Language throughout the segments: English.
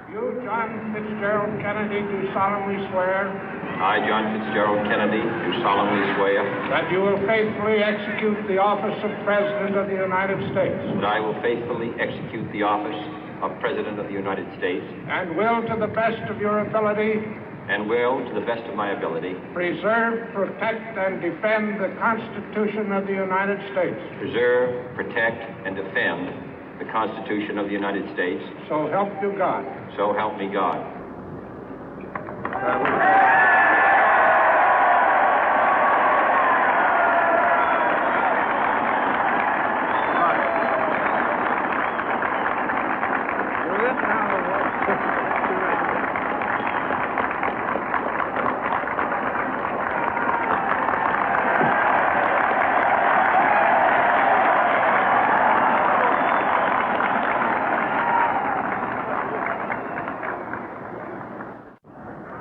You, John Fitzgerald Kennedy, do solemnly swear I, John Fitzgerald Kennedy, do solemnly swear that you will faithfully execute the office of President of the United States that I will faithfully execute the office of President of the United States and will, to the best of your ability, and will, to the best of my ability, preserve, protect, and defend the Constitution of the United States. preserve, protect, and defend the Constitution of the United States. So help you God. So help me God.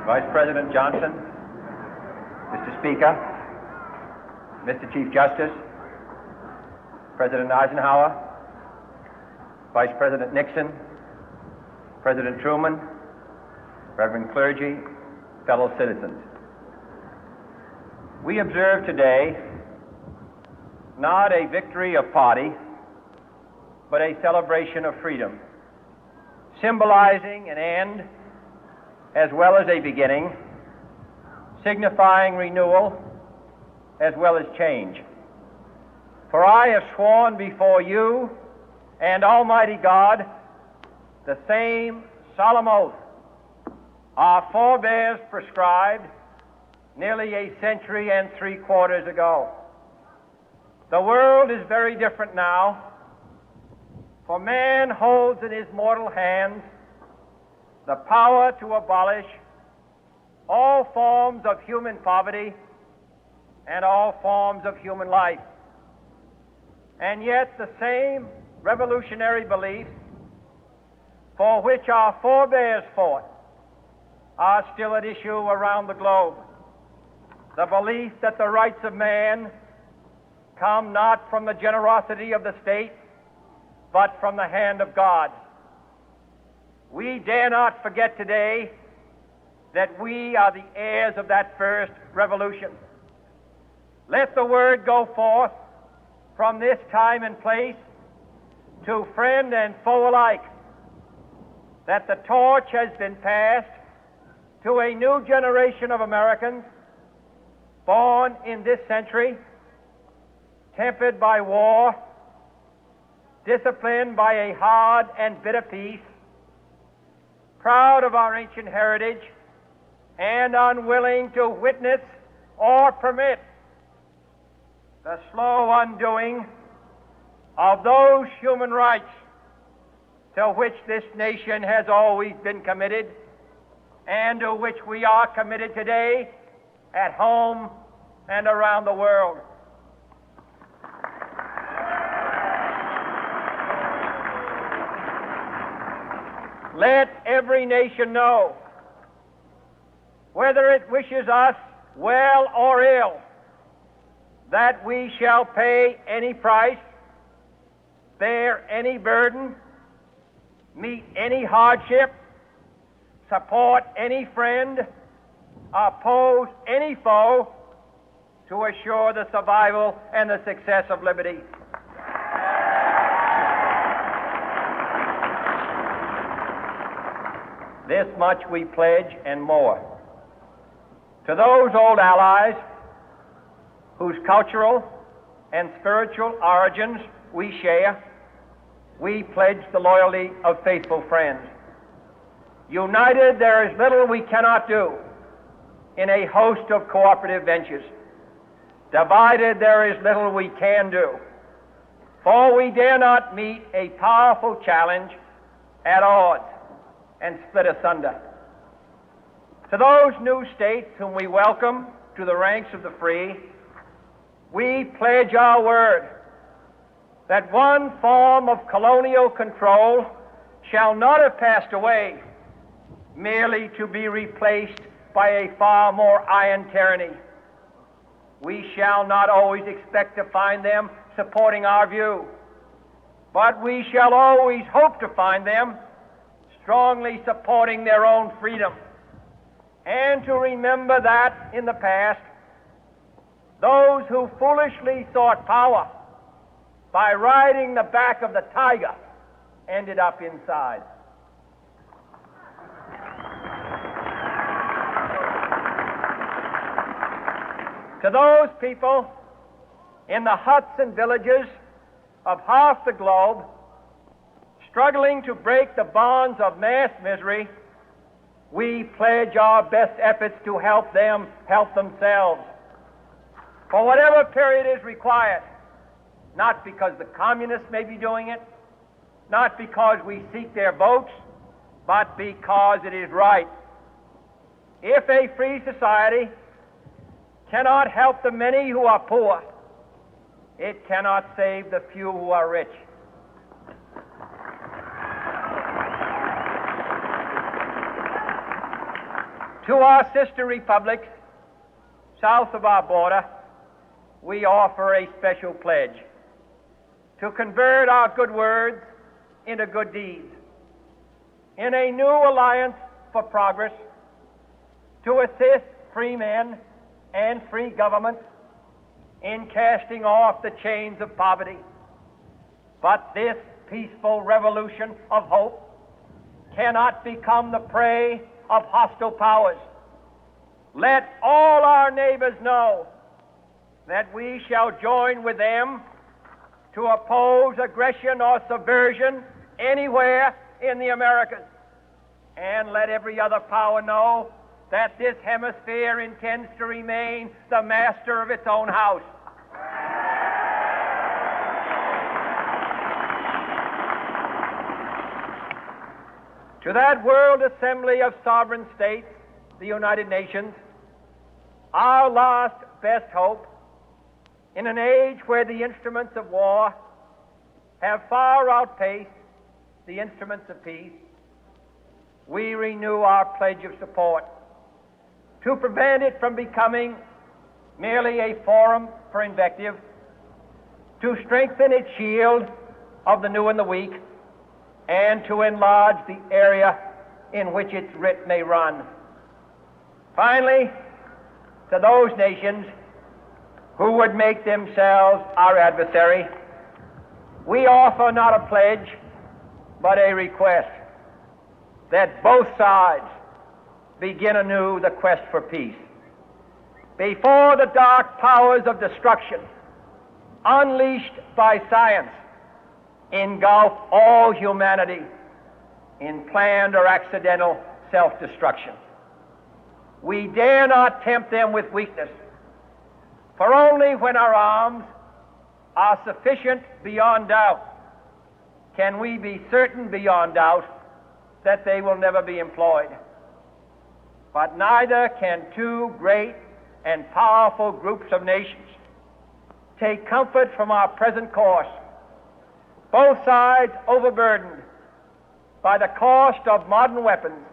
Vice President Johnson, Mr. Speaker, Mr. Chief Justice, President Eisenhower, Vice President Nixon, President Truman, Reverend clergy, fellow citizens. We observe today not a victory of party, but a celebration of freedom, symbolizing an end as well as a beginning, signifying renewal as well as change. For I have sworn before you and Almighty God the same solemn oath our forebears prescribed nearly a century and 3/4 ago. The world is very different now, for man holds in his mortal hands the power to abolish all forms of human poverty and all forms of human life. And yet the same revolutionary beliefs for which our forebears fought are still at issue around the globe. The belief that the rights of man come not from the generosity of the state, but from the hand of God. We dare not forget today that we are the heirs of that first revolution. Let the word go forth from this time and place to friend and foe alike that the torch has been passed to a new generation of Americans born in this century, tempered by war, disciplined by a hard and bitter peace, proud of our ancient heritage, and unwilling to witness or permit the slow undoing of those human rights to which this nation has always been committed and to which we are committed today at home and around the world. Let every nation know, whether it wishes us well or ill, that we shall pay any price, bear any burden, meet any hardship, support any friend, oppose any foe to assure the survival and the success of liberty. This much we pledge and more. To those old allies whose cultural and spiritual origins we share, we pledge the loyalty of faithful friends. United, there is little we cannot do in a host of cooperative ventures. Divided, there is little we can do, for we dare not meet a powerful challenge at odds and split asunder. To those new states whom we welcome to the ranks of the free, we pledge our word that one form of colonial control shall not have passed away, merely to be replaced by a far more iron tyranny. We shall not always expect to find them supporting our view, but we shall always hope to find them strongly supporting their own freedom, and to remember that in the past, those who foolishly sought power by riding the back of the tiger ended up inside. To those people in the huts and villages of half the globe struggling to break the bonds of mass misery, we pledge our best efforts to help them help themselves for whatever period is required, not because the communists may be doing it, not because we seek their votes, but because it is right. If a free society cannot help the many who are poor, it cannot save the few who are rich. To our sister republics south of our border, we offer a special pledge to convert our good words into good deeds, in a new alliance for progress, to assist free men and free governments in casting off the chains of poverty. But this peaceful revolution of hope cannot become the prey of hostile powers. Let all our neighbors know that we shall join with them to oppose aggression or subversion anywhere in the Americas. And let every other power know that this hemisphere intends to remain the master of its own house. To that World Assembly of Sovereign States, the United Nations, our last best hope, in an age where the instruments of war have far outpaced the instruments of peace, we renew our pledge of support to prevent it from becoming merely a forum for invective, to strengthen its shield of the new and the weak, and to enlarge the area in which its writ may run. Finally, to those nations who would make themselves our adversary, we offer not a pledge, but a request that both sides begin anew the quest for peace. Before the dark powers of destruction, unleashed by science, engulf all humanity in planned or accidental self-destruction, we dare not tempt them with weakness, for only when our arms are sufficient beyond doubt can we be certain beyond doubt that they will never be employed. But neither can two great and powerful groups of nations take comfort from our present course, both sides overburdened by the cost of modern weapons,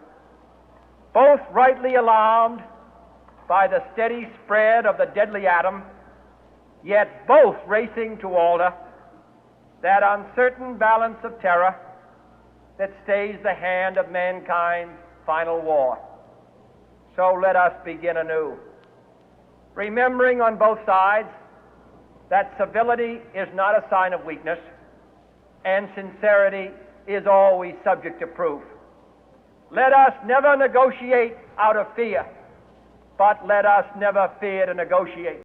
both rightly alarmed by the steady spread of the deadly atom, yet both racing to alter that uncertain balance of terror that stays the hand of mankind's final war. So let us begin anew, remembering on both sides that civility is not a sign of weakness, and sincerity is always subject to proof. Let us never negotiate out of fear, but let us never fear to negotiate.